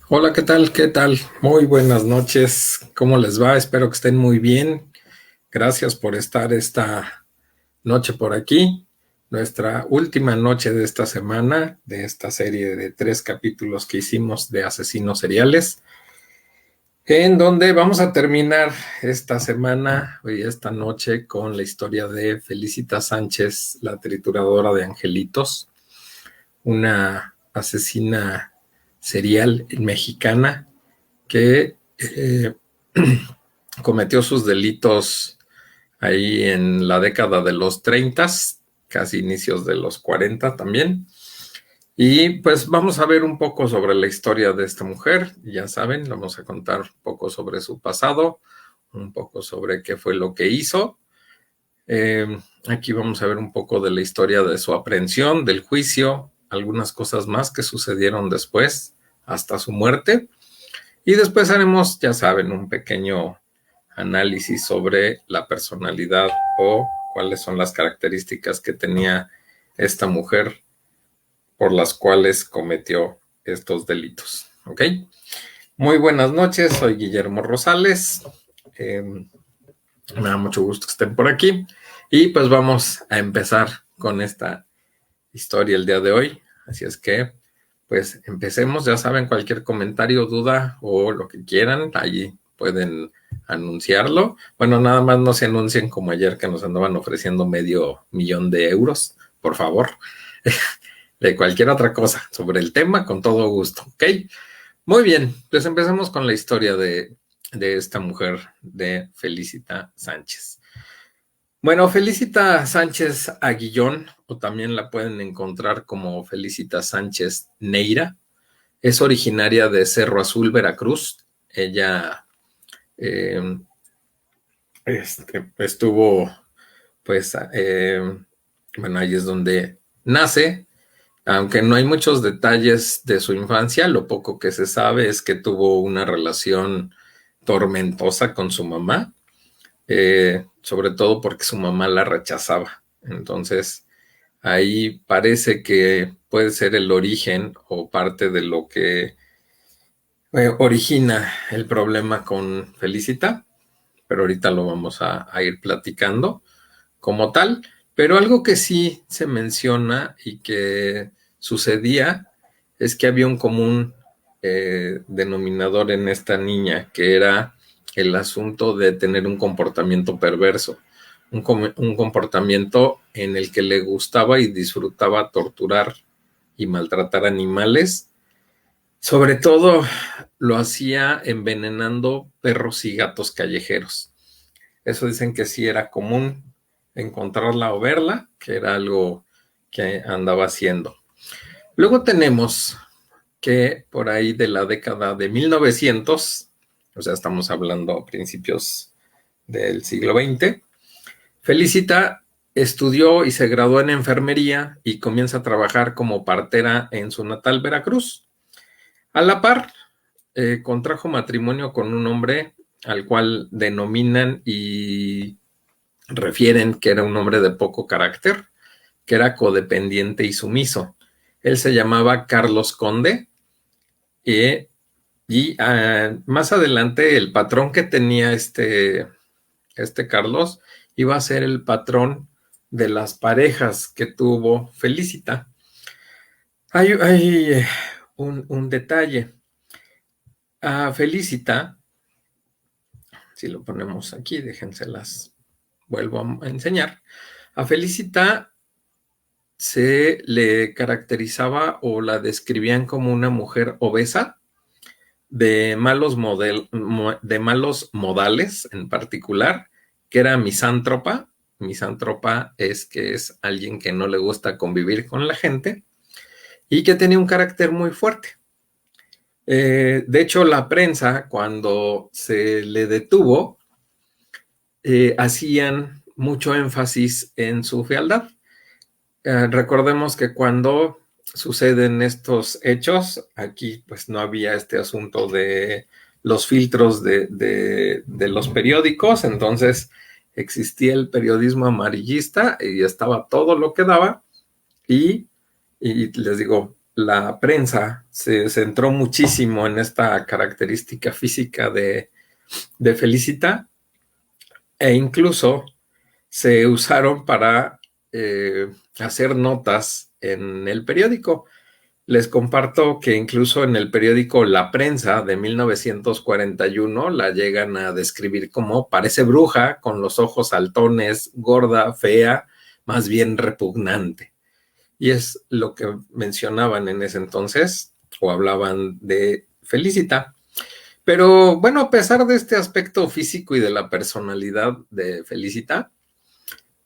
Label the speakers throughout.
Speaker 1: Hola, ¿qué tal? ¿Qué tal? Muy buenas noches. ¿Cómo les va? Espero que estén muy bien. Gracias por estar esta noche por aquí. Nuestra última noche de esta semana, de esta serie de 3 capítulos que hicimos de asesinos seriales, en donde vamos a terminar esta semana y esta noche con la historia de Felicita Sánchez, la trituradora de angelitos, una asesina serial mexicana que cometió sus delitos ahí en la década de los 30, casi inicios de los 40 también. Y pues vamos a ver un poco sobre la historia de esta mujer. Ya saben, vamos a contar un poco sobre su pasado, un poco sobre qué fue lo que hizo. Aquí vamos a ver un poco de la historia de su aprehensión, del juicio, algunas cosas más que sucedieron después, hasta su muerte. Y después haremos, ya saben, un pequeño análisis sobre la personalidad o cuáles son las características que tenía esta mujer por las cuales cometió estos delitos. ¿Ok? Muy buenas noches, soy Guillermo Rosales. Me da mucho gusto que estén por aquí. Y pues vamos a empezar con esta historia el día de hoy. Así es que, pues empecemos. Ya saben, cualquier comentario, duda o lo que quieran, allí pueden anunciarlo. Bueno, nada más no se anuncien como ayer que nos andaban ofreciendo $500,000, por favor. De cualquier otra cosa sobre el tema, con todo gusto, ¿ok? Muy bien, pues empecemos con la historia de esta mujer, de Felicita Sánchez. Bueno, Felicita Sánchez Aguillón, o también la pueden encontrar como Felicita Sánchez Neira, es originaria de Cerro Azul, Veracruz. Ella eh, estuvo, pues, bueno, ahí es donde nace, aunque no hay muchos detalles de su infancia. Lo poco que se sabe es que tuvo una relación tormentosa con su mamá, sobre todo porque su mamá la rechazaba. Entonces, ahí parece que puede ser el origen o parte de lo que origina el problema con Felicita, pero ahorita lo vamos a ir platicando como tal. Pero algo que sí se menciona y que sucedía es que había un común denominador en esta niña, que era el asunto de tener un comportamiento perverso, un comportamiento en el que le gustaba y disfrutaba torturar y maltratar animales. Sobre todo lo hacía envenenando perros y gatos callejeros. Eso dicen que sí era común encontrarla o verla, que era algo que andaba haciendo. Luego tenemos que por ahí de la década de 1900, o sea, estamos hablando a principios del siglo XX, Felicita estudió y se graduó en enfermería y comienza a trabajar como partera en su natal Veracruz. A la par, contrajo matrimonio con un hombre al cual denominan y refieren que era un hombre de poco carácter, que era codependiente y sumiso. Él se llamaba Carlos Conde, y más adelante el patrón que tenía este Carlos iba a ser el patrón de las parejas que tuvo Felicita. Hay un detalle. A Felicita, si lo ponemos aquí, déjenselas, vuelvo a enseñar. A Felicita se le caracterizaba o la describían como una mujer obesa, de malos modales en particular, que era misántropa. Misántropa es que es alguien que no le gusta convivir con la gente y que tenía un carácter muy fuerte. De hecho, la prensa, cuando se le detuvo, hacían mucho énfasis en su fealdad. Recordemos que cuando suceden estos hechos, aquí pues no había este asunto de los filtros de los periódicos. Entonces existía el periodismo amarillista y estaba todo lo que daba, y les digo, la prensa se centró muchísimo en esta característica física de Felicita, e incluso se usaron para hacer notas en el periódico. Les comparto que incluso en el periódico La Prensa de 1941 la llegan a describir como parece bruja, con los ojos saltones, gorda, fea, más bien repugnante. Y es lo que mencionaban en ese entonces, o hablaban de Felicita. Pero bueno, a pesar de este aspecto físico y de la personalidad de Felicita,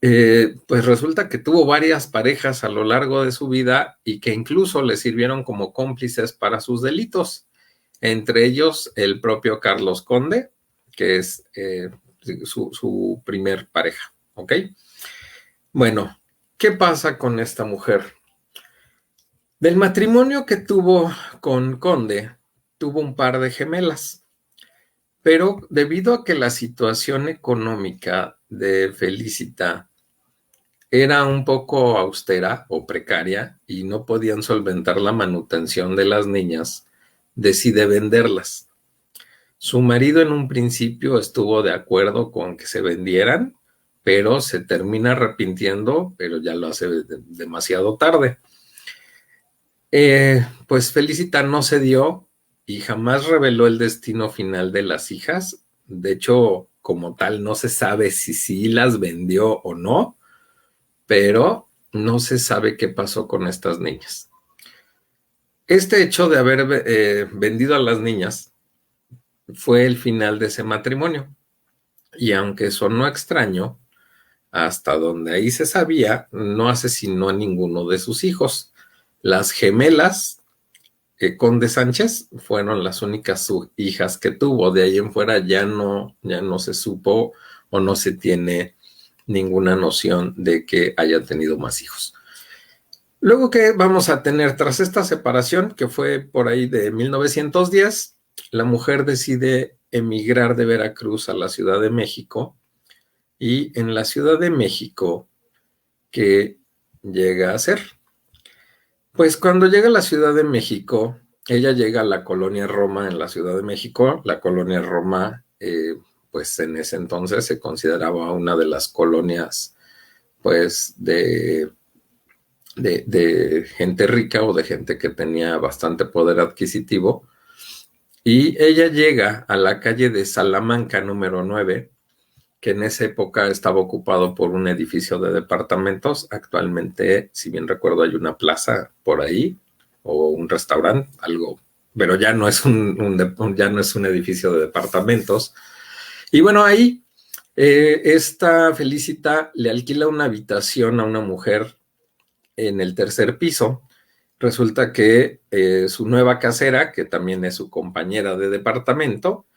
Speaker 1: pues resulta que tuvo varias parejas a lo largo de su vida y que incluso le sirvieron como cómplices para sus delitos, entre ellos el propio Carlos Conde, que es su primer pareja, ¿ok? Bueno, ¿qué pasa con esta mujer? Del matrimonio que tuvo con Conde, tuvo un par de gemelas, pero debido a que la situación económica de Felicita era un poco austera o precaria y no podían solventar la manutención de las niñas, decide venderlas. Su marido en un principio estuvo de acuerdo con que se vendieran, pero se termina arrepintiendo, pero ya lo hace demasiado tarde. Pues Felicita no se dio y jamás reveló el destino final de las hijas. De hecho, como tal, no se sabe si sí las vendió o no, pero no se sabe qué pasó con estas niñas. Este hecho de haber vendido a las niñas fue el final de ese matrimonio. Y aunque sonó extraño, hasta donde ahí se sabía, no asesinó a ninguno de sus hijos. Las gemelas Conde Sánchez fueron las únicas hijas que tuvo. De ahí en fuera ya no se supo o no se tiene ninguna noción de que haya tenido más hijos. Luego que vamos a tener, tras esta separación, que fue por ahí de 1910, la mujer decide emigrar de Veracruz a la Ciudad de México, y en la Ciudad de México, ¿qué llega a hacer? Pues cuando llega a la Ciudad de México, ella llega a la colonia Roma en la Ciudad de México. La colonia Roma, pues en ese entonces se consideraba una de las colonias, pues, de gente rica o de gente que tenía bastante poder adquisitivo. Y ella llega a la calle de Salamanca número 9, que en esa época estaba ocupado por un edificio de departamentos. Actualmente, si bien recuerdo, hay una plaza por ahí o un restaurante, algo, pero ya no es ya no es un edificio de departamentos. Y bueno, ahí esta Felicita le alquila una habitación a una mujer en el tercer piso. Resulta que su nueva casera, que también es su compañera de departamento,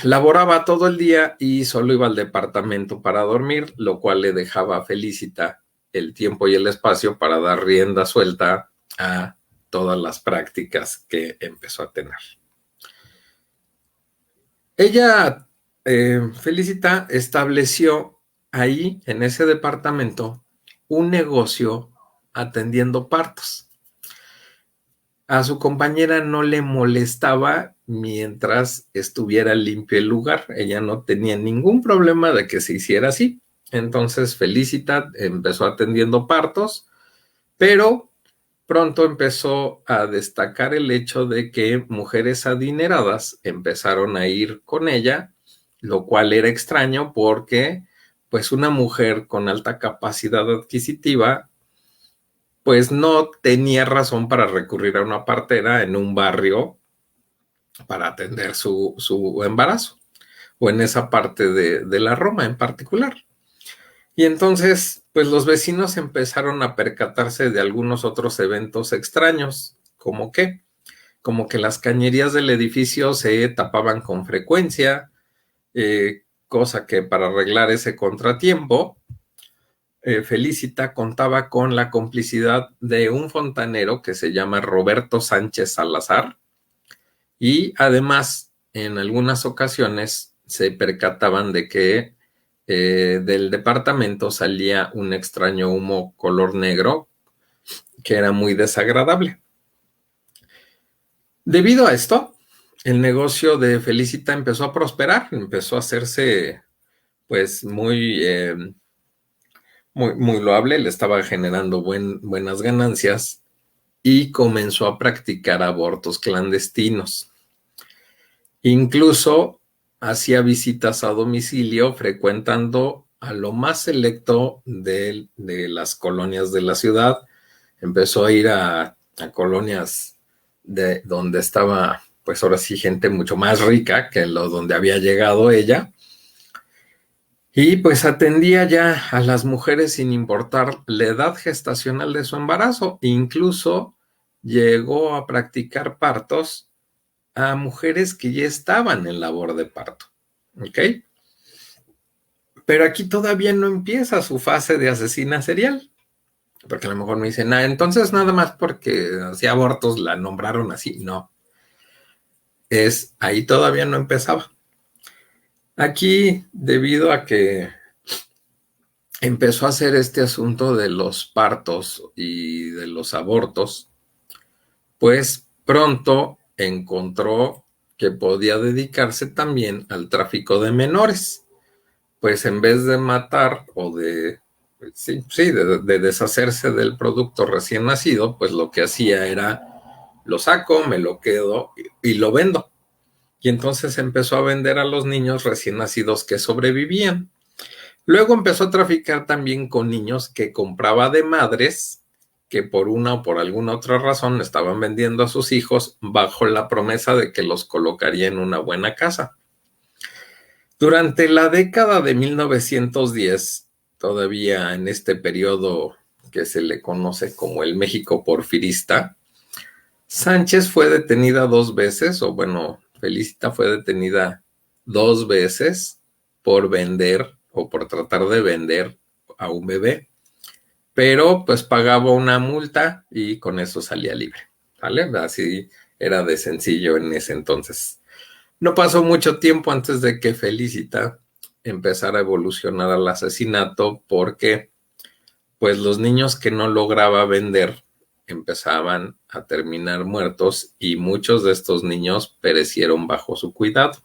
Speaker 1: laboraba todo el día y solo iba al departamento para dormir, lo cual le dejaba a Felicita el tiempo y el espacio para dar rienda suelta a todas las prácticas que empezó a tener. Ella, Felicita, estableció ahí, en ese departamento, un negocio atendiendo partos. A su compañera no le molestaba mientras estuviera limpio el lugar. Ella no tenía ningún problema de que se hiciera así. Entonces Felicita empezó atendiendo partos, pero pronto empezó a destacar el hecho de que mujeres adineradas empezaron a ir con ella, lo cual era extraño porque pues una mujer con alta capacidad adquisitiva pues no tenía razón para recurrir a una partera en un barrio para atender su embarazo, o en esa parte de la Roma en particular. Y entonces, pues los vecinos empezaron a percatarse de algunos otros eventos extraños, como que las cañerías del edificio se tapaban con frecuencia, cosa que para arreglar ese contratiempo, Felicita contaba con la complicidad de un fontanero que se llama Roberto Sánchez Salazar, y además en algunas ocasiones se percataban de que del departamento salía un extraño humo color negro que era muy desagradable. Debido a esto, el negocio de Felicita empezó a prosperar, empezó a hacerse pues muy loable, le estaba generando buenas ganancias y comenzó a practicar abortos clandestinos. Incluso hacía visitas a domicilio, frecuentando a lo más selecto de las colonias de la ciudad. Empezó a ir a colonias de donde estaba, pues ahora sí, gente mucho más rica que donde había llegado ella. Y pues atendía ya a las mujeres sin importar la edad gestacional de su embarazo. Incluso llegó a practicar partos a mujeres que ya estaban en labor de parto. ¿Ok? Pero aquí todavía no empieza su fase de asesina serial. Porque a lo mejor me dicen, entonces nada más porque hacía abortos la nombraron así. No. Ahí todavía no empezaba. Aquí, debido a que empezó a hacer este asunto de los partos y de los abortos, pues pronto encontró que podía dedicarse también al tráfico de menores. Pues en vez de matar o de deshacerse del producto recién nacido, pues lo que hacía era lo saco, me lo quedo y lo vendo. Y entonces empezó a vender a los niños recién nacidos que sobrevivían. Luego empezó a traficar también con niños que compraba de madres que por una o por alguna otra razón estaban vendiendo a sus hijos bajo la promesa de que los colocaría en una buena casa. Durante la década de 1910, todavía en este periodo que se le conoce como el México porfirista, Sánchez fue detenida 2 veces, o bueno, Felicita fue detenida 2 veces por vender o por tratar de vender a un bebé, pero pues pagaba una multa y con eso salía libre, ¿vale? Así era de sencillo en ese entonces. No pasó mucho tiempo antes de que Felicita empezara a evolucionar al asesinato porque pues los niños que no lograba vender empezaban a terminar muertos y muchos de estos niños perecieron bajo su cuidado.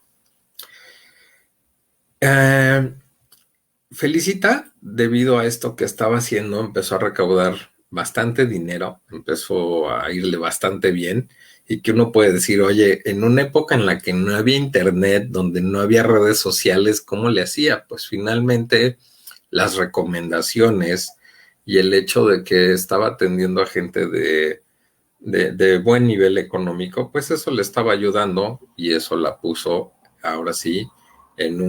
Speaker 1: Felicita, debido a esto que estaba haciendo, empezó a recaudar bastante dinero, empezó a irle bastante bien y que uno puede decir, oye, en una época en la que no había internet, donde no había redes sociales, ¿cómo le hacía? Pues finalmente las recomendaciones y el hecho de que estaba atendiendo a gente de buen nivel económico, pues eso le estaba ayudando y eso la puso ahora sí en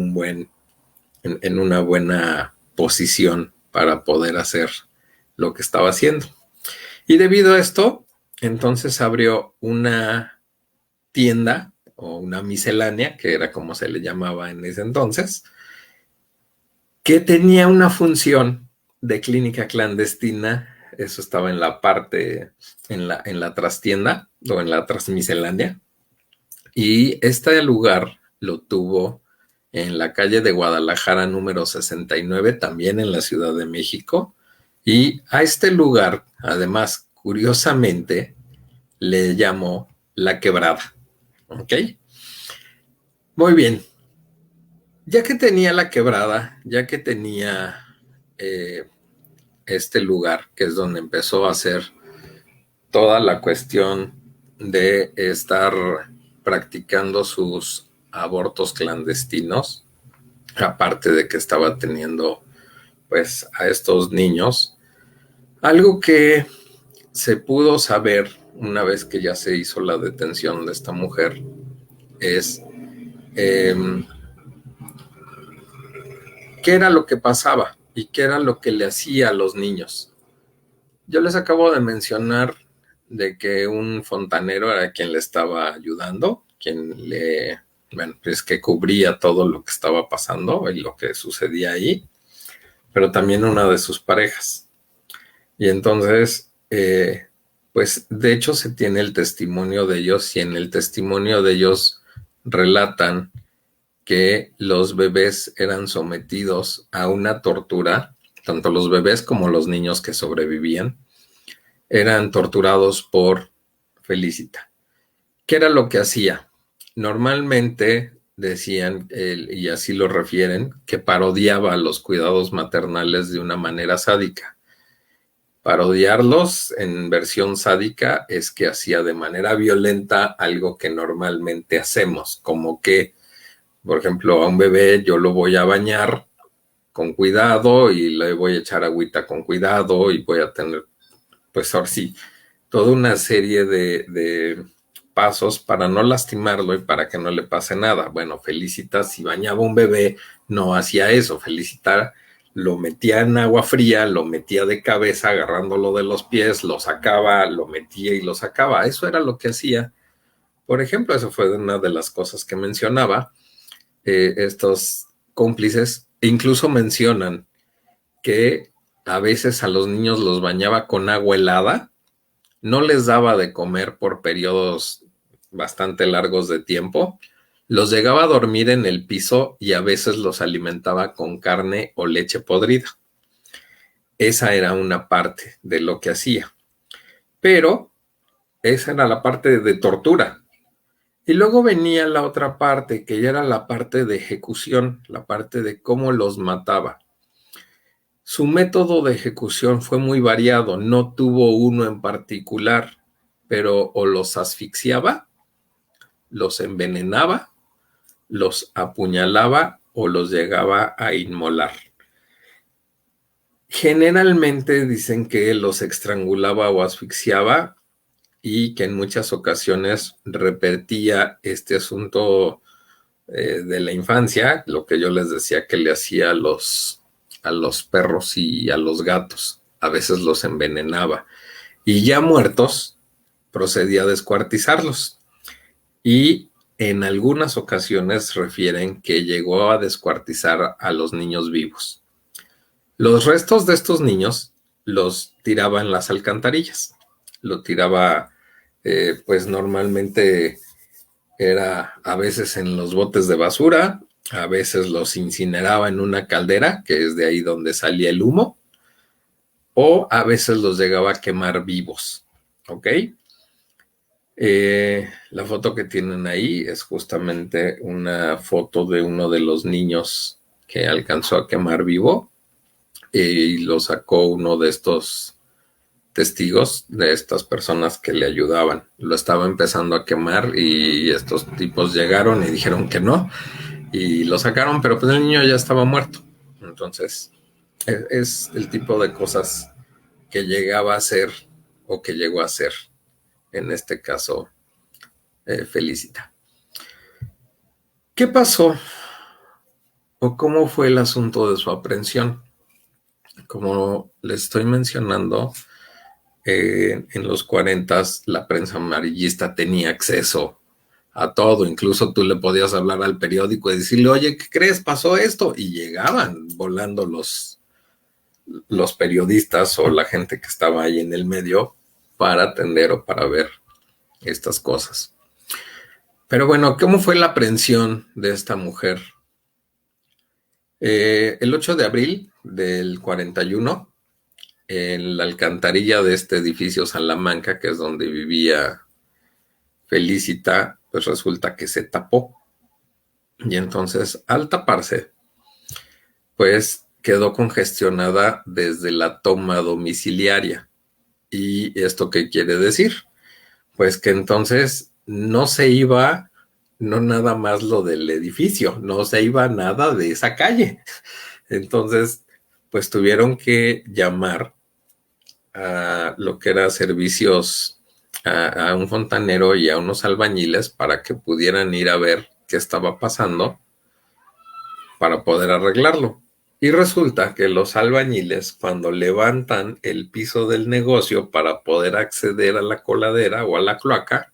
Speaker 1: en una buena posición para poder hacer lo que estaba haciendo. Y debido a esto, entonces abrió una tienda o una miscelánea, que era como se le llamaba en ese entonces, que tenía una función de clínica clandestina. Eso estaba en la parte, en la trastienda o en la trasmiscelánea. Y este lugar lo tuvo en la calle de Guadalajara número 69, también en la Ciudad de México. Y a este lugar, además, curiosamente, le llamó La Quebrada. ¿Ok? Muy bien. Ya que tenía La Quebrada, ya que tenía este lugar, que es donde empezó a hacer toda la cuestión de estar practicando sus abortos clandestinos, aparte de que estaba teniendo pues a estos niños. Algo que se pudo saber una vez que ya se hizo la detención de esta mujer es qué era lo que pasaba y qué era lo que le hacía a los niños. Yo les acabo de mencionar de que un fontanero era quien le estaba ayudando, pues que cubría todo lo que estaba pasando y lo que sucedía ahí, pero también una de sus parejas. Y entonces, pues de hecho se tiene el testimonio de ellos y en el testimonio de ellos relatan que los bebés eran sometidos a una tortura, tanto los bebés como los niños que sobrevivían, eran torturados por Felicita. ¿Qué era lo que hacía? Normalmente decían, y así lo refieren, que parodiaba los cuidados maternales de una manera sádica. Parodiarlos en versión sádica es que hacía de manera violenta algo que normalmente hacemos, como que, por ejemplo, a un bebé yo lo voy a bañar con cuidado y le voy a echar agüita con cuidado y voy a tener, pues ahora sí, toda una serie de pasos para no lastimarlo y para que no le pase nada. Bueno, Felicita, si bañaba un bebé, no hacía eso. Felicita lo metía en agua fría, lo metía de cabeza agarrándolo de los pies, lo sacaba, lo metía y lo sacaba. Eso era lo que hacía. Por ejemplo, eso fue una de las cosas que mencionaba. Estos cómplices incluso mencionan que a veces a los niños los bañaba con agua helada, no les daba de comer por periodos bastante largos de tiempo, los llegaba a dormir en el piso y a veces los alimentaba con carne o leche podrida. Esa era una parte de lo que hacía. Pero esa era la parte de tortura. Y luego venía la otra parte, que ya era la parte de ejecución, la parte de cómo los mataba. Su método de ejecución fue muy variado, no tuvo uno en particular, pero o los asfixiaba, los envenenaba, los apuñalaba o los llegaba a inmolar. Generalmente dicen que los estrangulaba o asfixiaba y que en muchas ocasiones repetía este asunto de la infancia, lo que yo les decía que le hacía a los perros y a los gatos. A veces los envenenaba. Y ya muertos, procedía a descuartizarlos. Y en algunas ocasiones refieren que llegó a descuartizar a los niños vivos. Los restos de estos niños los tiraba en las alcantarillas. Lo tiraba, pues normalmente era a veces en los botes de basura, a veces los incineraba en una caldera, que es de ahí donde salía el humo, o a veces los llegaba a quemar vivos, ¿ok? La foto que tienen ahí es justamente una foto de uno de los niños que alcanzó a quemar vivo y lo sacó uno de estos testigos, de estas personas que le ayudaban. Lo estaba empezando a quemar y estos tipos llegaron y dijeron que no y lo sacaron, pero pues el niño ya estaba muerto. Entonces es el tipo de cosas que llegaba a hacer o que llegó a hacer en este caso Felicita. ¿Qué pasó o cómo fue el asunto de su aprehensión? Como les estoy mencionando, en los 40 la prensa amarillista tenía acceso a todo, incluso tú le podías hablar al periódico y decirle, oye, ¿qué crees? Pasó esto, y llegaban volando los periodistas o la gente que estaba ahí en el medio para atender o para ver estas cosas. Pero bueno, ¿cómo fue la aprehensión de esta mujer? El 8 de abril del 41, en la alcantarilla de este edificio Salamanca, que es donde vivía Felicita, pues resulta que se tapó. Y entonces, al taparse, pues quedó congestionada desde la toma domiciliaria. ¿Y esto qué quiere decir? Pues que entonces no se iba, no nada más lo del edificio, no se iba nada de esa calle. Entonces, pues tuvieron que llamar a lo que era servicios a un fontanero y a unos albañiles para que pudieran ir a ver qué estaba pasando para poder arreglarlo. Y resulta que los albañiles, cuando levantan el piso del negocio para poder acceder a la coladera o a la cloaca,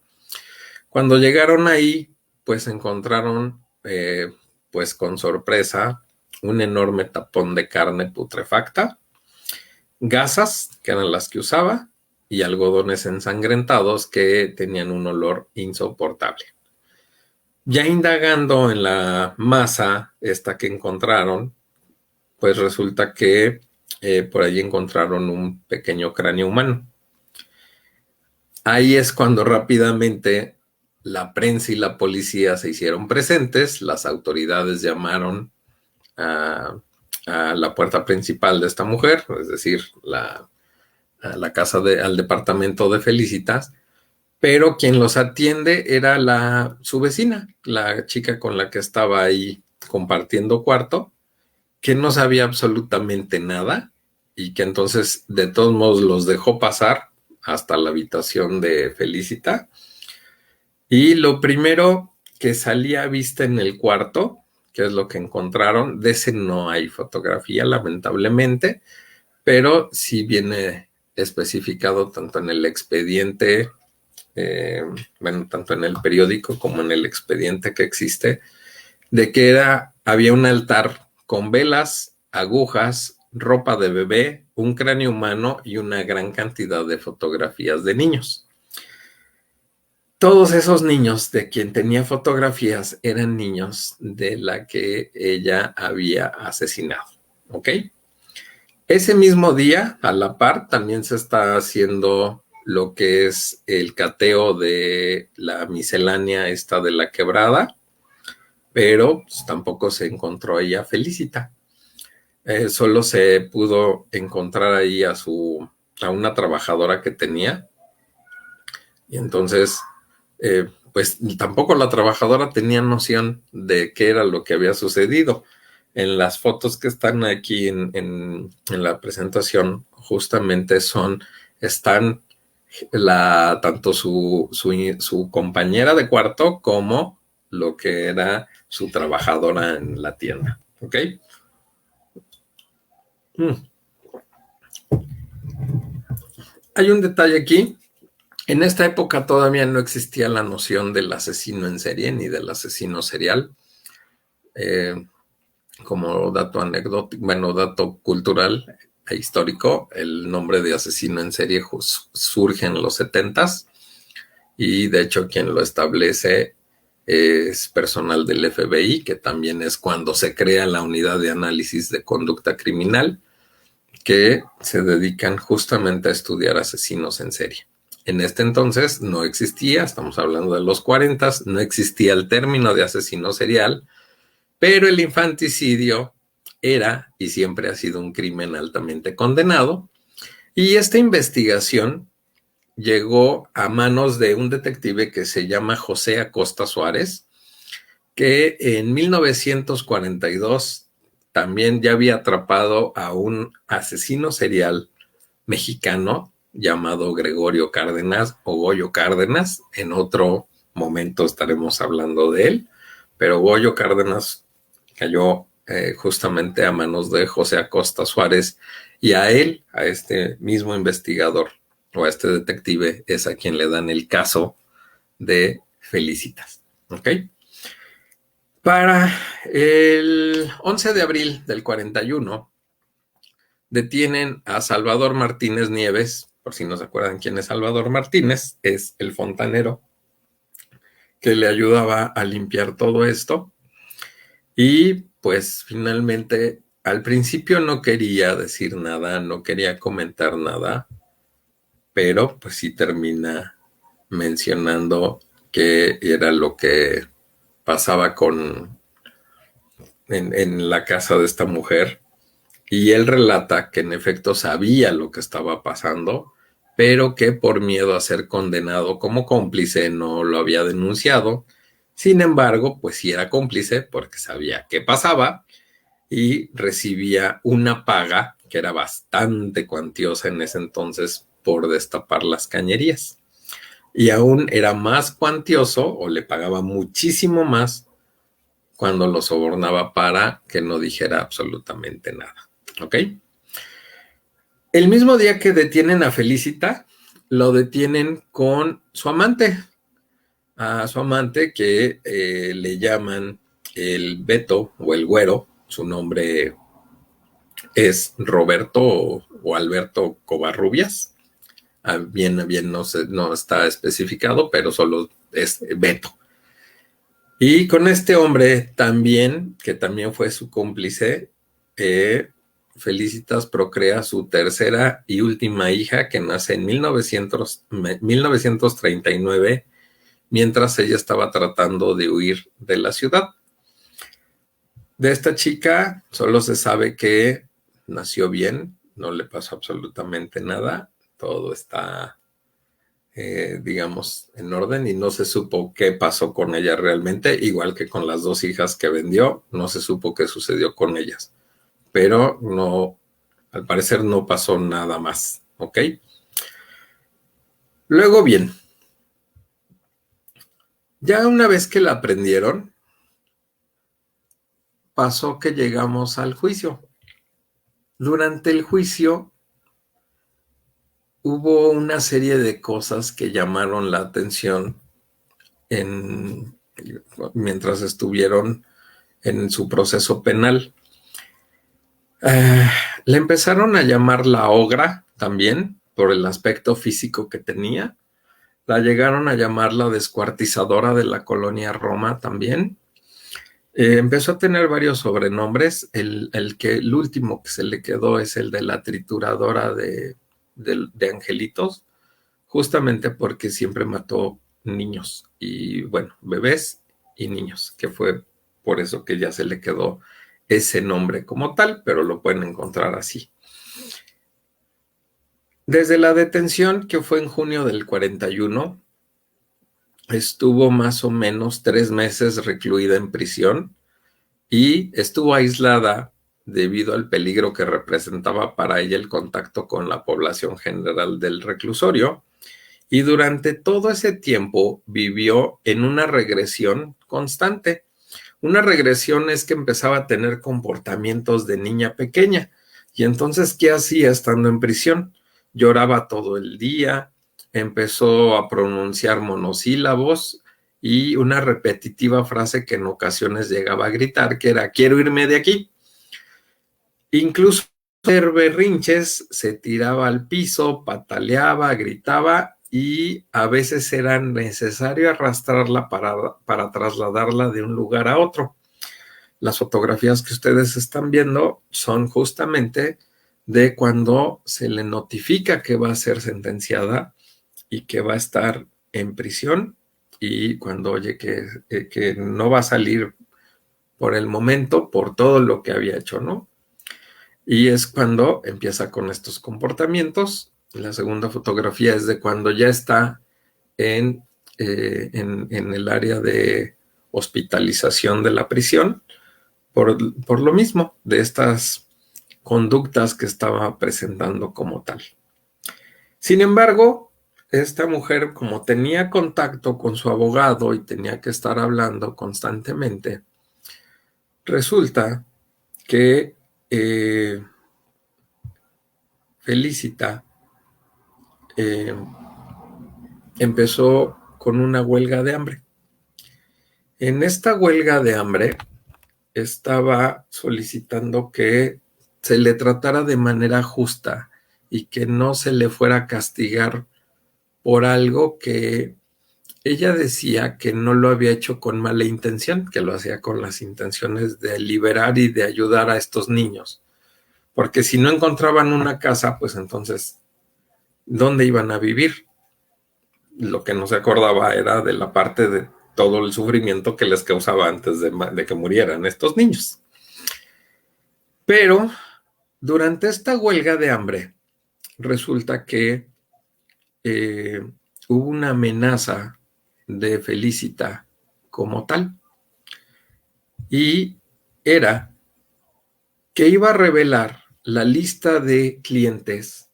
Speaker 1: cuando llegaron ahí, pues encontraron, pues con sorpresa, un enorme tapón de carne putrefacta, gasas, que eran las que usaba, y algodones ensangrentados que tenían un olor insoportable. Ya indagando en la masa esta que encontraron, pues resulta que por ahí encontraron un pequeño cráneo humano. Ahí es cuando rápidamente la prensa y la policía se hicieron presentes, las autoridades llamaron a la puerta principal de esta mujer, es decir, a la casa al departamento de Felicitas, pero quien los atiende era su vecina, la chica con la que estaba ahí compartiendo cuarto, que no sabía absolutamente nada y que entonces de todos modos los dejó pasar hasta la habitación de Felicita. Y lo primero que salía a vista en el cuarto, que es lo que encontraron, de ese no hay fotografía, lamentablemente, pero sí viene especificado tanto en el expediente, bueno, tanto en el periódico como en el expediente que existe, de que había un altar con velas, agujas, ropa de bebé, un cráneo humano y una gran cantidad de fotografías de niños. Todos esos niños de quien tenía fotografías eran niños de la que ella había asesinado, ¿ok? Ese mismo día, a la par, también se está haciendo lo que es el cateo de la miscelánea esta de la quebrada, pero pues, tampoco se encontró ella Felicita. Solo se pudo encontrar ahí a una trabajadora que tenía, y entonces pues tampoco la trabajadora tenía noción de qué era lo que había sucedido. En las fotos que están aquí en la presentación, justamente están tanto su compañera de cuarto como lo que era su trabajadora en la tienda. ¿Ok? Hay un detalle aquí. En esta época todavía no existía la noción del asesino en serie ni del asesino serial. Como dato anecdótico, bueno, dato cultural e histórico, el nombre de asesino en serie surge en los 70s y de hecho quien lo establece es personal del FBI, que también es cuando se crea la unidad de análisis de conducta criminal, que se dedican justamente a estudiar asesinos en serie. En este entonces no existía, estamos hablando de los 40s, no existía el término de asesino serial, pero el infanticidio era y siempre ha sido un crimen altamente condenado, y esta investigación llegó a manos de un detective que se llama José Acosta Suárez, que en 1942 también ya había atrapado a un asesino serial mexicano llamado Gregorio Cárdenas o Goyo Cárdenas. En otro momento estaremos hablando de él, pero Goyo Cárdenas cayó justamente a manos de José Acosta Suárez, y a él, a este mismo investigador o a este detective, es a quien le dan el caso de Felicitas. ¿Ok? Para el 11 de abril del 41, detienen a Salvador Martínez Nieves. Por si no se acuerdan quién es Salvador Martínez, es el fontanero que le ayudaba a limpiar todo esto. Y pues finalmente, al principio no quería decir nada, no quería comentar nada, pero pues sí termina mencionando qué era lo que pasaba en la casa de esta mujer. Y él relata que en efecto sabía lo que estaba pasando, pero que por miedo a ser condenado como cómplice no lo había denunciado. Sin embargo, pues sí era cómplice porque sabía qué pasaba y recibía una paga que era bastante cuantiosa en ese entonces por destapar las cañerías. Y aún era más cuantioso, o le pagaba muchísimo más, cuando lo sobornaba para que no dijera absolutamente nada. ¿Ok? El mismo día que detienen a Felicita, lo detienen con su amante, a su amante que le llaman el Beto o el Güero. Su nombre es Roberto o Alberto Covarrubias. Bien no está especificado, pero solo es Beto. Y con este hombre también, que también fue su cómplice, Felicitas procrea su tercera y última hija, que nace en 1939, mientras ella estaba tratando de huir de la ciudad. De esta chica solo se sabe que nació bien, no le pasó absolutamente nada, todo está, digamos, en orden, y no se supo qué pasó con ella realmente, igual que con las dos hijas que vendió, no se supo qué sucedió con ellas, pero no, al parecer no pasó nada más, ¿ok? Luego bien, ya una vez que la aprendieron, pasó que llegamos al juicio. Durante el juicio hubo una serie de cosas que llamaron la atención mientras estuvieron en su proceso penal. Le empezaron a llamar la ogra también por el aspecto físico que tenía. La llegaron a llamar la descuartizadora de la colonia Roma también. Empezó a tener varios sobrenombres. El último que se le quedó es el de la trituradora de angelitos, justamente porque siempre mató niños y, bueno, bebés y niños, que fue por eso que ya se le quedó ese nombre como tal, pero lo pueden encontrar así. Desde la detención, que fue en junio del 41, estuvo más o menos 3 meses recluida en prisión y estuvo aislada debido al peligro que representaba para ella el contacto con la población general del reclusorio. Y durante todo ese tiempo vivió en una regresión constante. Una regresión es que empezaba a tener comportamientos de niña pequeña. Y entonces, ¿qué hacía estando en prisión? Lloraba todo el día, empezó a pronunciar monosílabos y una repetitiva frase que en ocasiones llegaba a gritar, que era: quiero irme de aquí. Incluso hacer berrinches, se tiraba al piso, pataleaba, gritaba, y a veces era necesario arrastrarla para trasladarla de un lugar a otro. Las fotografías que ustedes están viendo son justamente de cuando se le notifica que va a ser sentenciada y que va a estar en prisión, y cuando oye que no va a salir por el momento por todo lo que había hecho, ¿no? Y es cuando empieza con estos comportamientos. La segunda fotografía es de cuando ya está en el área de hospitalización de la prisión, por lo mismo, de estas conductas que estaba presentando como tal. Sin embargo, esta mujer, como tenía contacto con su abogado y tenía que estar hablando constantemente, resulta que Felicita empezó con una huelga de hambre. En esta huelga de hambre estaba solicitando que se le tratara de manera justa y que no se le fuera a castigar por algo que ella decía que no lo había hecho con mala intención, que lo hacía con las intenciones de liberar y de ayudar a estos niños. Porque si no encontraban una casa, pues entonces, ¿dónde iban a vivir? Lo que no se acordaba era de la parte de todo el sufrimiento que les causaba antes de que murieran estos niños. Pero durante esta huelga de hambre, resulta que hubo una amenaza de Felicita como tal, y era que iba a revelar la lista de clientes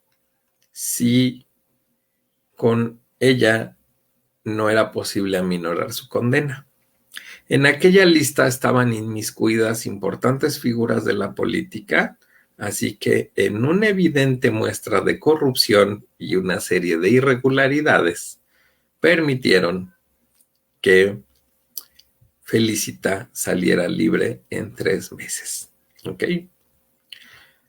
Speaker 1: si con ella no era posible aminorar su condena. En aquella lista estaban inmiscuidas importantes figuras de la política, así que en una evidente muestra de corrupción y una serie de irregularidades, permitieron que Felicita saliera libre en 3 meses. ¿Ok?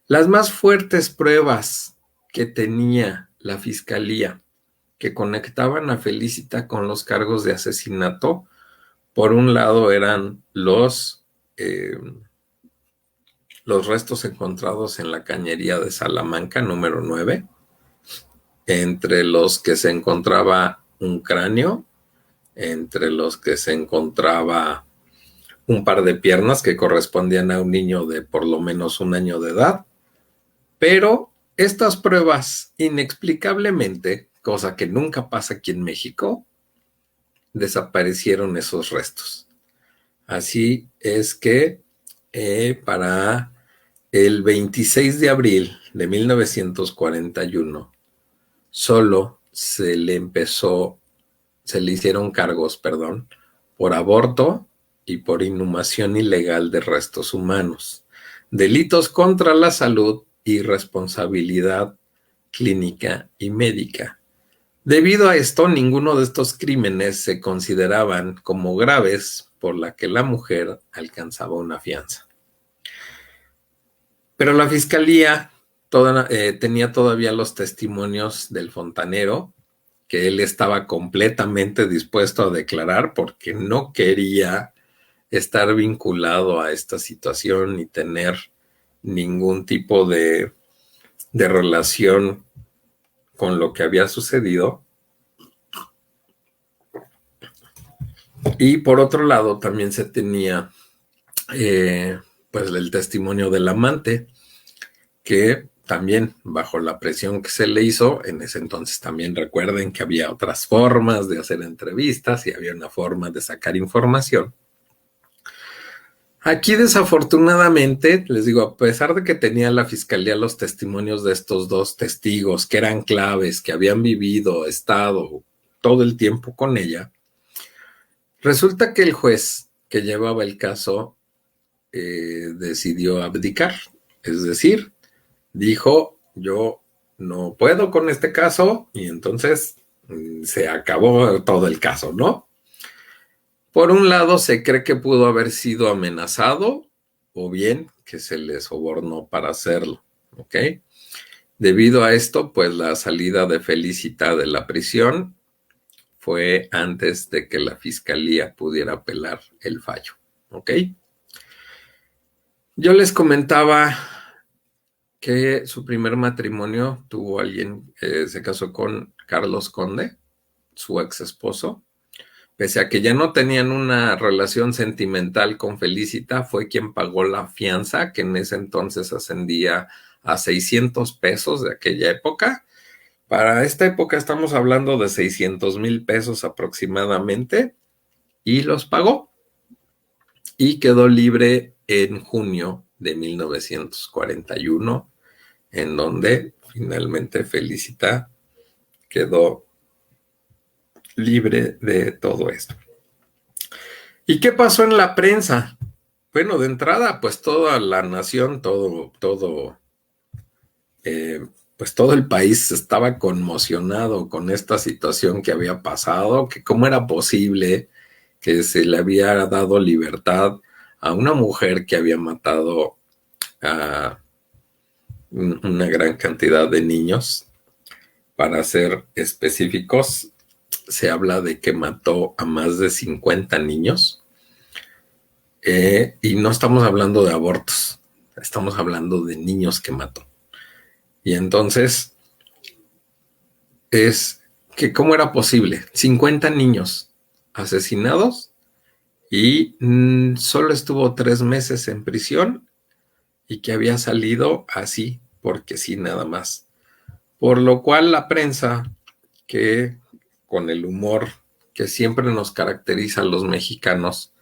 Speaker 1: Las más fuertes pruebas que tenía la fiscalía que conectaban a Felicita con los cargos de asesinato, por un lado eran los los restos encontrados en la cañería de Salamanca, número 9, entre los que se encontraba un cráneo, entre los que se encontraba un par de piernas que correspondían a un niño de por lo menos 1 año de edad, pero estas pruebas inexplicablemente, cosa que nunca pasa aquí en México, desaparecieron esos restos. Así es que para el 26 de abril de 1941, solo se le hicieron cargos, por aborto y por inhumación ilegal de restos humanos, delitos contra la salud y responsabilidad clínica y médica. Debido a esto, ninguno de estos crímenes se consideraban como graves por la que la mujer alcanzaba una fianza. Pero la fiscalía tenía todavía los testimonios del fontanero, que él estaba completamente dispuesto a declarar porque no quería estar vinculado a esta situación ni tener ningún tipo de relación con lo que había sucedido. Y por otro lado también se tenía pues el testimonio del amante, que también bajo la presión que se le hizo, en ese entonces también recuerden que había otras formas de hacer entrevistas y había una forma de sacar información. Aquí desafortunadamente, les digo, a pesar de que tenía la fiscalía los testimonios de estos dos testigos que eran claves, que habían vivido, estado todo el tiempo con ella, resulta que el juez que llevaba el caso decidió abdicar, es decir, dijo, yo no puedo con este caso, y entonces se acabó todo el caso, ¿no? Por un lado, se cree que pudo haber sido amenazado o bien que se le sobornó para hacerlo, ¿ok? Debido a esto, pues la salida de Felicita de la prisión fue antes de que la fiscalía pudiera apelar el fallo, ¿ok? Yo les comentaba que su primer matrimonio tuvo alguien, se casó con Carlos Conde, su ex esposo. Pese a que ya no tenían una relación sentimental con Felicita, fue quien pagó la fianza, que en ese entonces ascendía a 600 pesos de aquella época. Para esta época estamos hablando de 600,000 pesos aproximadamente, y los pagó. Y quedó libre en junio de 1941, en donde finalmente Felicita quedó libre de todo esto. ¿Y qué pasó en la prensa? Bueno, de entrada, pues toda la nación, pues todo el país estaba conmocionado con esta situación que había pasado, que cómo era posible que se le había dado libertad a una mujer que había matado a una gran cantidad de niños. Para ser específicos, se habla de que mató a más de 50 niños. Y no estamos hablando de abortos, estamos hablando de niños que mató. Y entonces, es que ¿cómo era posible? 50 niños asesinados y solo estuvo 3 meses en prisión y que había salido así, porque sí, nada más. Por lo cual la prensa, que con el humor que siempre nos caracteriza a los mexicanos,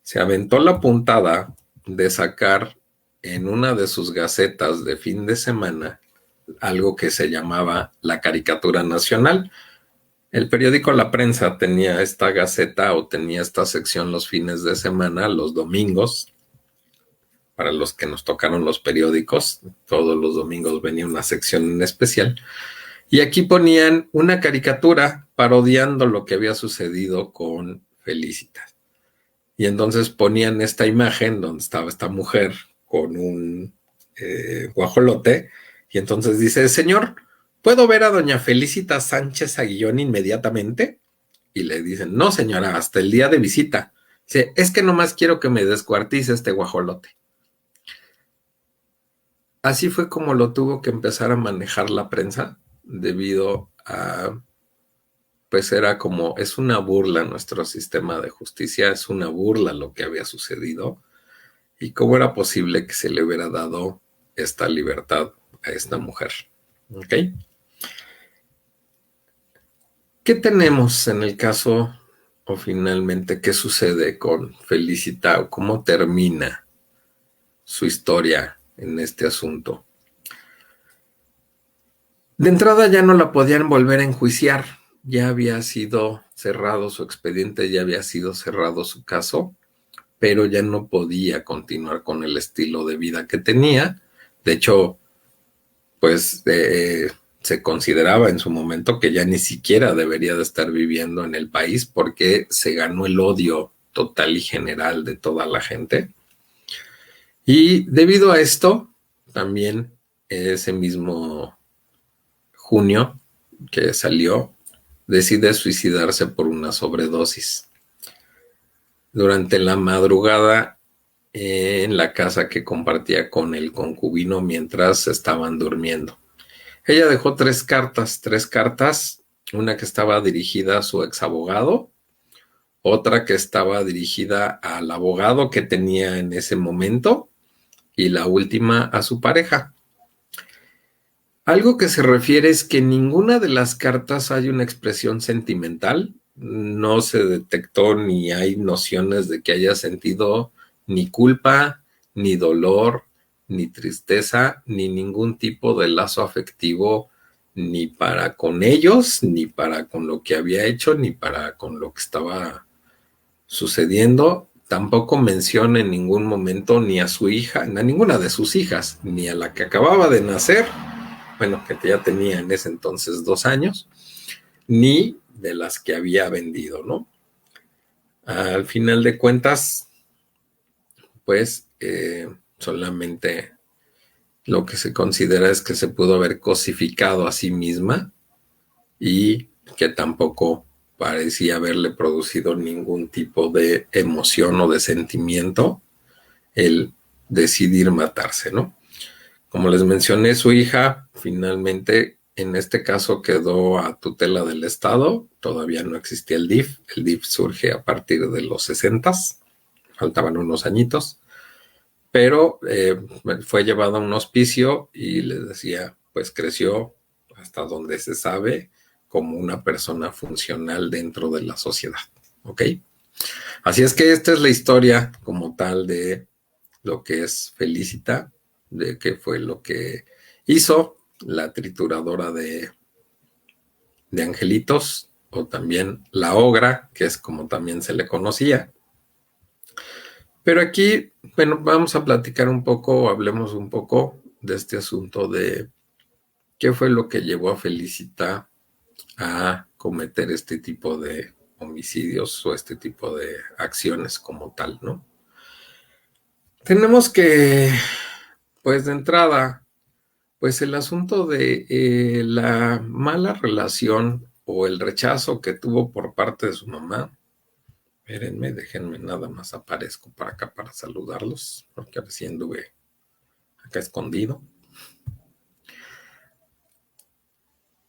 Speaker 1: se aventó la puntada de sacar en una de sus gacetas de fin de semana algo que se llamaba la Caricatura Nacional. El periódico La Prensa tenía esta gaceta o tenía esta sección los fines de semana, los domingos. Para los que nos tocaron los periódicos, todos los domingos venía una sección en especial. Y aquí ponían una caricatura parodiando lo que había sucedido con Felicitas. Y entonces ponían esta imagen donde estaba esta mujer con un guajolote, y entonces dice, señor, ¿puedo ver a doña Felicitas Sánchez Aguillón inmediatamente? Y le dicen, no señora, hasta el día de visita. Dice, es que nomás quiero que me descuartice este guajolote. así fue como lo tuvo que empezar a manejar la prensa, debido a, pues era como, es una burla nuestro sistema de justicia, es una burla lo que había sucedido, y cómo era posible que se le hubiera dado esta libertad a esta mujer. ¿Ok? ¿Qué tenemos en el caso, o finalmente, qué sucede con Felicita, o cómo termina su historia en este asunto? De entrada ya no la podían volver a enjuiciar, ya había sido cerrado su expediente, ya había sido cerrado su caso, pero ya no podía continuar con el estilo de vida que tenía. De hecho, pues se consideraba en su momento que ya ni siquiera debería de estar viviendo en el país, porque se ganó el odio total y general de toda la gente. Y debido a esto, también ese mismo junio que salió, decide suicidarse por una sobredosis. Durante la madrugada, en la casa que compartía con el concubino mientras estaban durmiendo. Ella dejó tres cartas, una que estaba dirigida a su ex abogado, otra que estaba dirigida al abogado que tenía en ese momento, y la última a su pareja. Algo que se refiere es que en ninguna de las cartas hay una expresión sentimental, no se detectó ni hay nociones de que haya sentido ni culpa, ni dolor, ni tristeza, ni ningún tipo de lazo afectivo, ni para con ellos, ni para con lo que había hecho, ni para con lo que estaba sucediendo. Tampoco menciona en ningún momento ni a su hija, a ninguna de sus hijas, ni a la que acababa de nacer, bueno, que ya tenía en ese entonces 2 años, ni de las que había vendido, ¿no? Al final de cuentas, pues solamente lo que se considera es que se pudo haber cosificado a sí misma, y que tampoco parecía haberle producido ningún tipo de emoción o de sentimiento el decidir matarse, ¿no? Como les mencioné, su hija finalmente en este caso quedó a tutela del Estado, todavía no existía el DIF, el DIF surge a partir de los 60s, faltaban unos añitos, pero fue llevada a un hospicio y les decía, pues creció hasta donde se sabe como una persona funcional dentro de la sociedad, ¿ok? Así es que esta es la historia como tal de lo que es Felicita, de qué fue lo que hizo la trituradora de angelitos, o también la ogra, que es como también se le conocía. Pero aquí, bueno, vamos a platicar un poco, hablemos un poco de este asunto de qué fue lo que llevó a Felicita a cometer este tipo de homicidios o este tipo de acciones como tal, ¿no? Tenemos que, pues de entrada, pues el asunto de la mala relación o el rechazo que tuvo por parte de su mamá. Espérenme, déjenme nada más aparezco para acá para saludarlos, porque recién anduve acá escondido.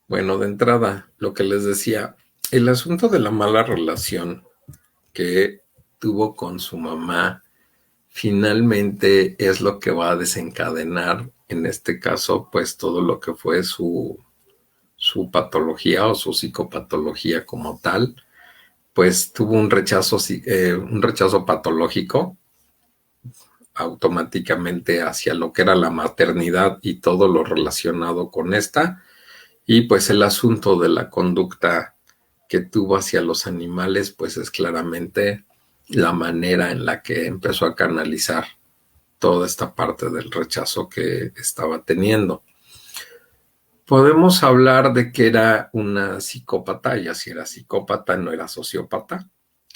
Speaker 1: Bueno, de entrada, lo que les decía, el asunto de la mala relación que tuvo con su mamá finalmente es lo que va a desencadenar, en este caso, pues todo lo que fue su patología o su psicopatología como tal, pues tuvo un rechazo patológico automáticamente hacia lo que era la maternidad y todo lo relacionado con esta, y pues el asunto de la conducta que tuvo hacia los animales, pues es claramente la manera en la que empezó a canalizar toda esta parte del rechazo que estaba teniendo. Podemos hablar de que era una psicópata, ya si era psicópata, no era sociópata.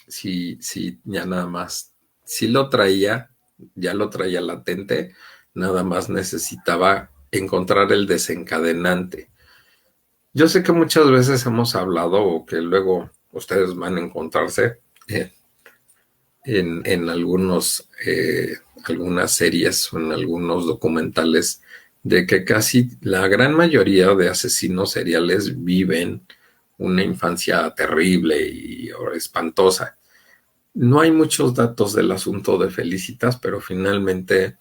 Speaker 1: Si ya nada más, si lo traía, ya lo traía latente, nada más necesitaba encontrar el desencadenante. Yo sé que muchas veces hemos hablado, o que luego ustedes van a encontrarse en algunas series o en algunos documentales, de que casi la gran mayoría de asesinos seriales viven una infancia terrible y espantosa. No hay muchos datos del asunto de Felicitas, pero finalmente,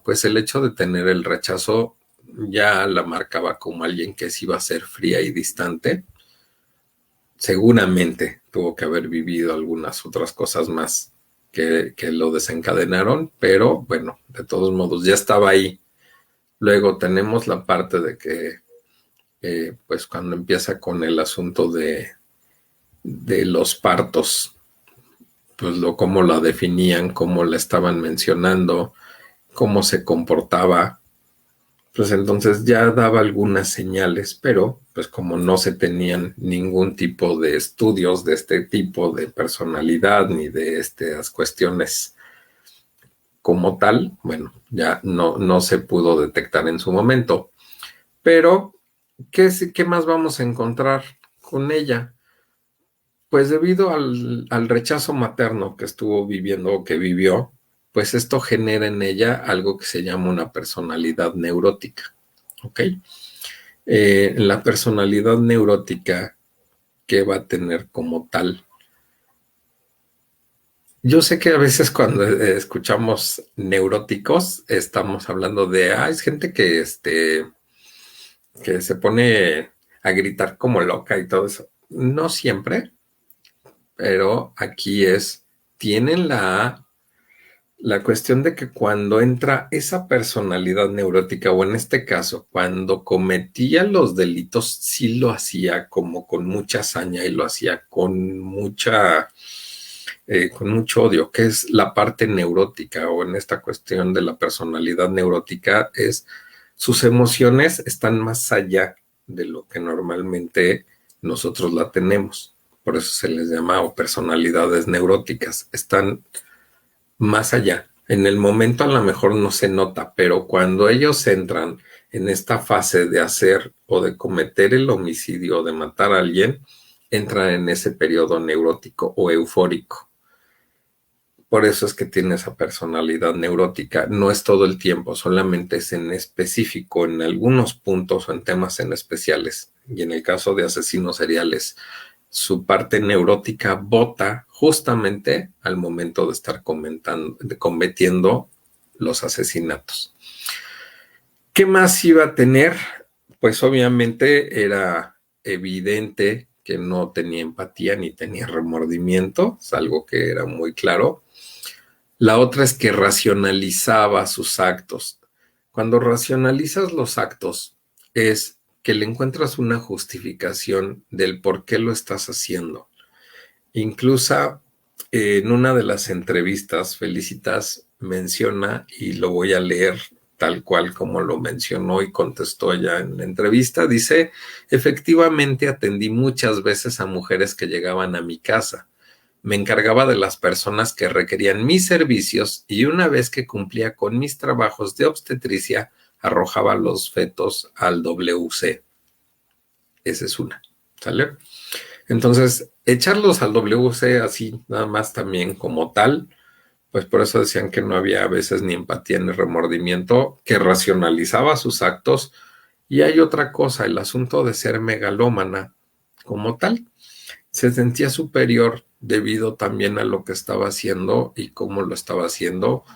Speaker 1: pues el hecho de tener el rechazo ya la marcaba como alguien que sí iba a ser fría y distante. Seguramente tuvo que haber vivido algunas otras cosas más que lo desencadenaron, pero bueno, de todos modos ya estaba ahí. Luego tenemos la parte de que, pues cuando empieza con el asunto de los partos, pues cómo la definían, cómo la estaban mencionando, cómo se comportaba, pues entonces ya daba algunas señales, pero pues como no se tenían ningún tipo de estudios de este tipo de personalidad ni de estas cuestiones como tal, bueno, ya no se pudo detectar en su momento. Pero, ¿qué más vamos a encontrar con ella? Pues debido al rechazo materno que estuvo viviendo o que vivió, pues esto genera en ella algo que se llama una personalidad neurótica, ¿ok? La personalidad neurótica que va a tener como tal. Yo sé que a veces cuando escuchamos neuróticos, estamos hablando de, es gente que se pone a gritar como loca y todo eso. No siempre, pero aquí tienen la cuestión de que cuando entra esa personalidad neurótica, o en este caso, cuando cometía los delitos, sí lo hacía como con mucha hazaña y lo hacía con mucho odio, que es la parte neurótica, o en esta cuestión de la personalidad neurótica, sus emociones están más allá de lo que normalmente nosotros la tenemos. Por eso se les llama o personalidades neuróticas. Están más allá. En el momento a lo mejor no se nota, pero cuando ellos entran en esta fase de hacer o de cometer el homicidio o de matar a alguien, entran en ese periodo neurótico o eufórico. Por eso es que tiene esa personalidad neurótica. No es todo el tiempo, solamente es en específico, en algunos puntos o en temas en especiales. Y en el caso de asesinos seriales, su parte neurótica bota justamente al momento de estar cometiendo los asesinatos. ¿Qué más iba a tener? Pues obviamente era evidente que no tenía empatía ni tenía remordimiento, es algo que era muy claro. La otra es que racionalizaba sus actos. Cuando racionalizas los actos, es que le encuentras una justificación del por qué lo estás haciendo. Incluso en una de las entrevistas, Felicitas menciona, y lo voy a leer tal cual como lo mencionó y contestó ella en la entrevista, dice, efectivamente atendí muchas veces a mujeres que llegaban a mi casa. Me encargaba de las personas que requerían mis servicios y una vez que cumplía con mis trabajos de obstetricia, arrojaba los fetos al WC. Esa es una, ¿sale? Entonces, echarlos al WC así, nada más también como tal, pues por eso decían que no había a veces ni empatía ni remordimiento, que racionalizaba sus actos. Y hay otra cosa, el asunto de ser megalómana como tal. Se sentía superior debido también a lo que estaba haciendo y cómo lo estaba haciendo.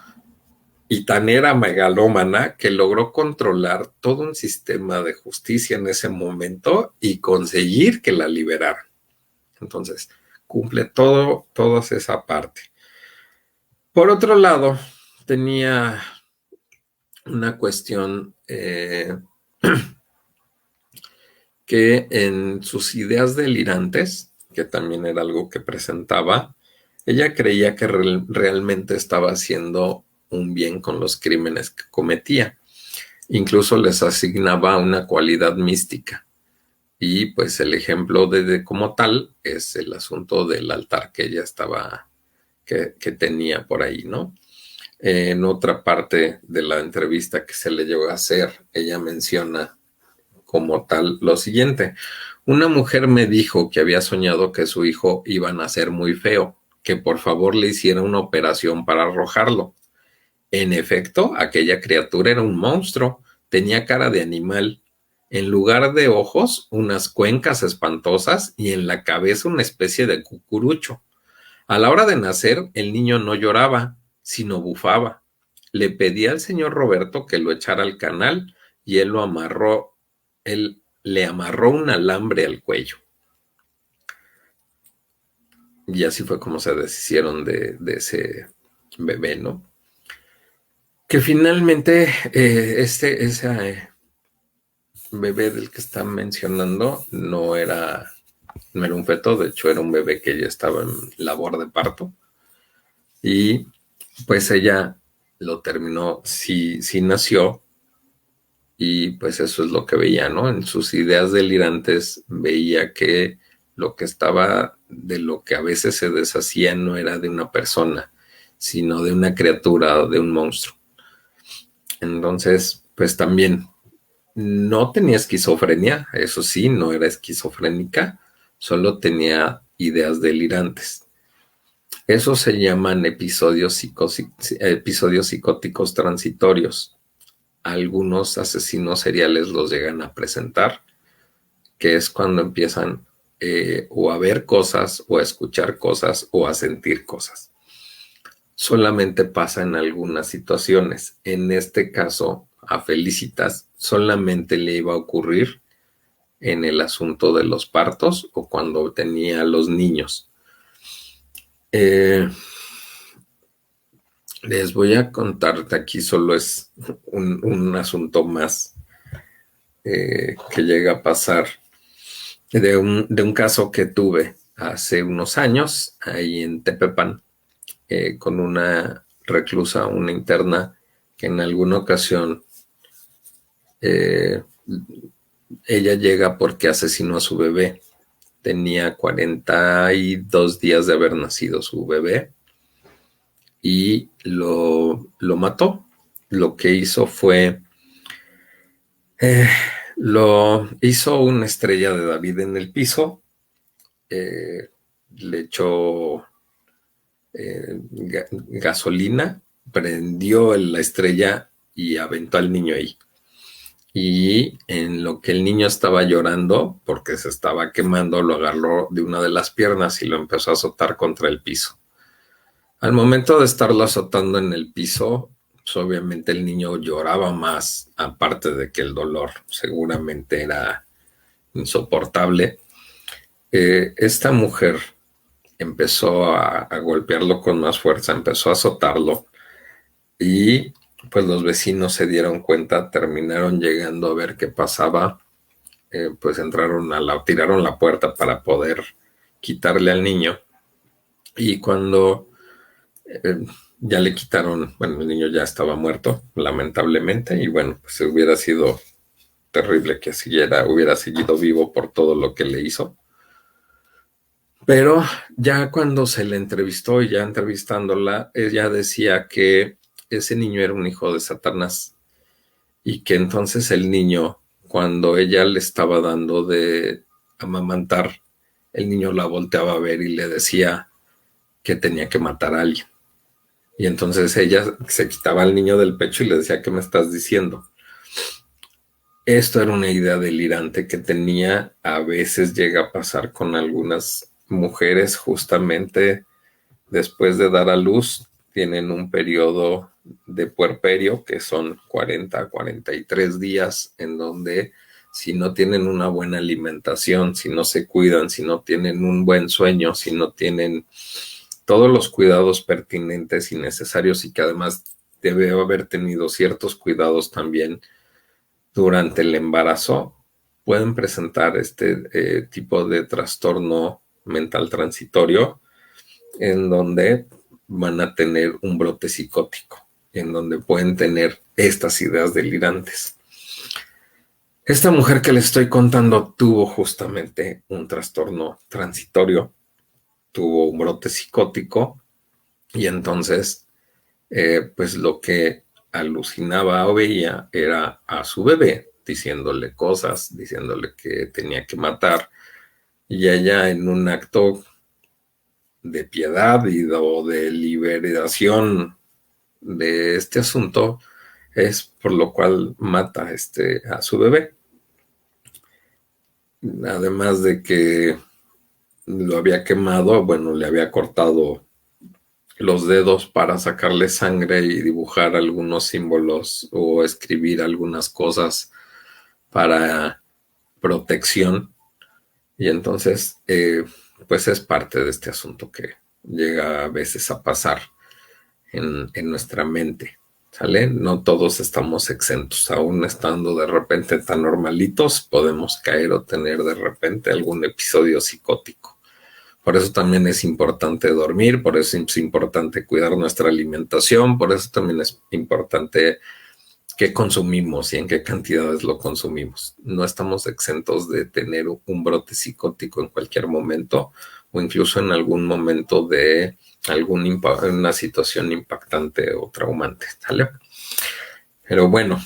Speaker 1: Y tan era megalómana que logró controlar todo un sistema de justicia en ese momento y conseguir que la liberaran. Entonces, cumple toda esa parte. Por otro lado, tenía una cuestión que en sus ideas delirantes, que también era algo que presentaba, ella creía que realmente estaba haciendo un bien con los crímenes que cometía. Incluso les asignaba una cualidad mística. Y pues el ejemplo como tal es el asunto del altar que ella que tenía por ahí, ¿no? En otra parte de la entrevista que se le llegó a hacer, ella menciona como tal lo siguiente. Una mujer me dijo que había soñado que su hijo iba a nacer muy feo, que por favor le hiciera una operación para arrojarlo. En efecto, aquella criatura era un monstruo, tenía cara de animal. En lugar de ojos, unas cuencas espantosas y en la cabeza una especie de cucurucho. A la hora de nacer, el niño no lloraba, sino bufaba. Le pedí al señor Roberto que lo echara al canal y él le amarró un alambre al cuello. Y así fue como se deshicieron de ese bebé, ¿no? Que finalmente ese bebé del que están mencionando no era un feto, de hecho era un bebé que ya estaba en labor de parto. Y pues ella lo terminó, sí nació, y pues eso es lo que veía, ¿no? En sus ideas delirantes veía que de lo que a veces se deshacía no era de una persona, sino de una criatura o de un monstruo. Entonces, pues también no tenía esquizofrenia, eso sí, no era esquizofrénica, solo tenía ideas delirantes. Eso se llaman episodios psicóticos transitorios. Algunos asesinos seriales los llegan a presentar, que es cuando empiezan o a ver cosas, o a escuchar cosas, o a sentir cosas. Solamente pasa en algunas situaciones. En este caso, a Felicitas solamente le iba a ocurrir en el asunto de los partos o cuando tenía los niños. Les voy a contarte aquí, solo es un asunto más que llega a pasar de un caso que tuve hace unos años ahí en Tepepan, con una reclusa, una interna, que en alguna ocasión ella llega porque asesinó a su bebé. Tenía 42 días de haber nacido su bebé y lo mató. Lo que hizo fue, lo hizo una estrella de David en el piso, le echó gasolina, prendió la estrella y aventó al niño ahí. Y en lo que el niño estaba llorando, porque se estaba quemando, lo agarró de una de las piernas y lo empezó a azotar contra el piso. Al momento de estarlo azotando en el piso, pues obviamente el niño lloraba más, aparte de que el dolor seguramente era insoportable. Esta mujer empezó a golpearlo con más fuerza, empezó a azotarlo, y pues los vecinos se dieron cuenta, terminaron llegando a ver qué pasaba, pues tiraron la puerta para poder quitarle al niño, y cuando ya le quitaron, bueno, el niño ya estaba muerto, lamentablemente, y bueno, pues hubiera sido terrible que hubiera seguido vivo por todo lo que le hizo. Pero ya cuando se le entrevistó y ya entrevistándola, ella decía que ese niño era un hijo de Satanás y que entonces el niño, cuando ella le estaba dando de amamantar, el niño la volteaba a ver y le decía que tenía que matar a alguien. Y entonces ella se quitaba al niño del pecho y le decía, ¿qué me estás diciendo? Esto era una idea delirante que tenía. A veces llega a pasar con algunas mujeres justamente después de dar a luz, tienen un periodo de puerperio que son 40 a 43 días, en donde si no tienen una buena alimentación, si no se cuidan, si no tienen un buen sueño, si no tienen todos los cuidados pertinentes y necesarios, y que además debe haber tenido ciertos cuidados también durante el embarazo, pueden presentar este tipo de trastorno mental transitorio, en donde van a tener un brote psicótico, en donde pueden tener estas ideas delirantes. Esta mujer que les estoy contando tuvo justamente un trastorno transitorio, tuvo un brote psicótico, y entonces pues lo que alucinaba o veía era a su bebé diciéndole cosas, diciéndole que tenía que matar, y ella, en un acto de piedad o de liberación de este asunto es por lo cual mata a su bebé. Además de que lo había quemado, bueno, le había cortado los dedos para sacarle sangre y dibujar algunos símbolos o escribir algunas cosas para protección. Y entonces, pues es parte de este asunto que llega a veces a pasar en nuestra mente, ¿sale? No todos estamos exentos, aún estando de repente tan normalitos, podemos caer o tener de repente algún episodio psicótico. Por eso también es importante dormir, por eso es importante cuidar nuestra alimentación, por eso también es importante qué consumimos y en qué cantidades lo consumimos. No estamos exentos de tener un brote psicótico en cualquier momento o incluso en algún momento de una situación impactante o traumante, ¿sale? Pero bueno,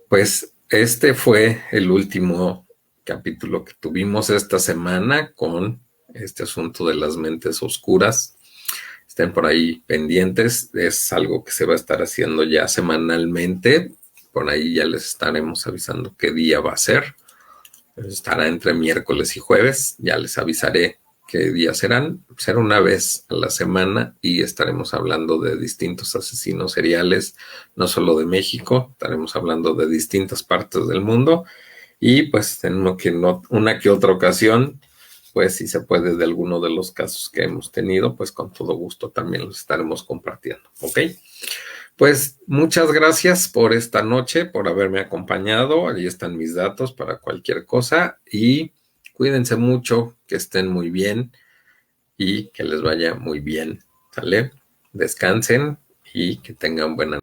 Speaker 1: pues este fue el último capítulo que tuvimos esta semana con este asunto de las mentes oscuras. Estén por ahí pendientes, es algo que se va a estar haciendo ya semanalmente. Por ahí ya les estaremos avisando qué día va a ser. Estará entre miércoles y jueves, ya les avisaré qué días serán. Será una vez a la semana y estaremos hablando de distintos asesinos seriales, no solo de México, estaremos hablando de distintas partes del mundo y pues en una que otra ocasión, pues si se puede de alguno de los casos que hemos tenido, pues con todo gusto también los estaremos compartiendo, ¿ok? Pues muchas gracias por esta noche, por haberme acompañado. Ahí están mis datos para cualquier cosa y cuídense mucho, que estén muy bien y que les vaya muy bien, ¿sale? Descansen y que tengan buena noche.